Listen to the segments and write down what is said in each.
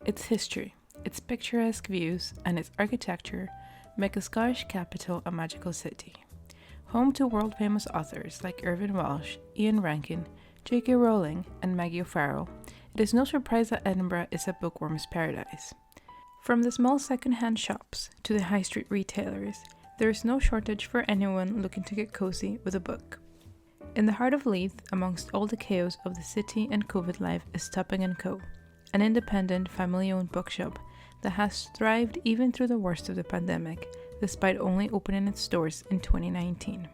Its history, its picturesque views, and its architecture make a Scottish capital a magical city. Home to world-famous authors like Irvine Welsh, Ian Rankin, J.K. Rowling, and Maggie O'Farrell, it is no surprise that Edinburgh is a bookworm's paradise. From the small second-hand shops to the high street retailers, there is no shortage for anyone looking to get cozy with a book. In the heart of Leith, amongst all the chaos of the city and COVID life, is Topping Co, an independent, family-owned bookshop that has thrived even through the worst of the pandemic, despite only opening its doors in 2019.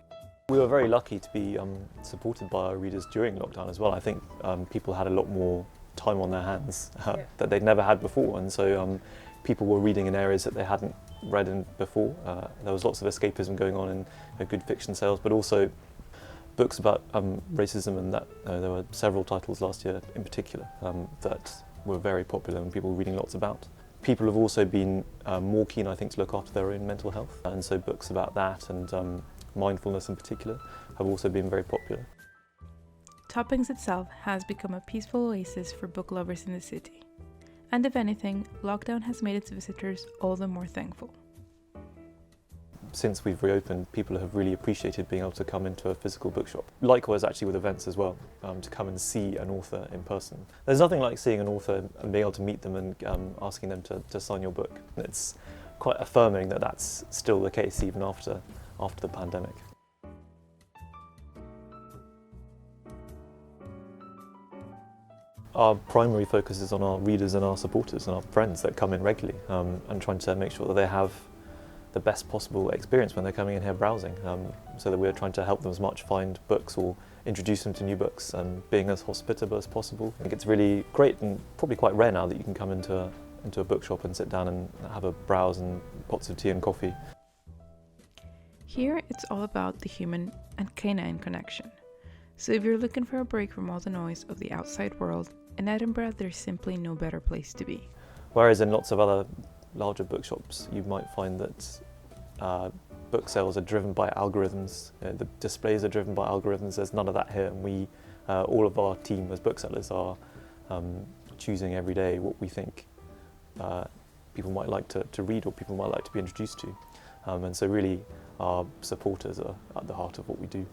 We were very lucky to be supported by our readers during lockdown as well. I think people had a lot more time on their hands that they'd never had before, and so people were reading in areas that they hadn't read in before. There was lots of escapism going on in good fiction sales, but also books about racism, and that there were several titles last year in particular that were very popular and people were reading lots about. People have also been more keen, I think, to look after their own mental health, and so books about that and mindfulness in particular have also been very popular. Toppings itself has become a peaceful oasis for book lovers in the city. And if anything, lockdown has made its visitors all the more thankful. Since we've reopened, people have really appreciated being able to come into a physical bookshop. Likewise, actually, with events as well, to come and see an author in person. There's nothing like seeing an author and being able to meet them and asking them to sign your book. It's quite affirming that that's still the case even after the pandemic. Our primary focus is on our readers and our supporters and our friends that come in regularly, and trying to make sure that they have the best possible experience when they're coming in here browsing, so that we're trying to help them as much find books or introduce them to new books, and being as hospitable as possible. I think it's really great and probably quite rare now that you can come into a bookshop and sit down and have a browse and pots of tea and coffee. Here it's all about the human and canine connection. So if you're looking for a break from all the noise of the outside world, in Edinburgh there's simply no better place to be. Whereas in lots of other larger bookshops, you might find that book sales are driven by algorithms, the displays are driven by algorithms. There's none of that here, and we, all of our team as booksellers are choosing every day what we think people might like to read or people might like to be introduced to. And so really our supporters are at the heart of what we do.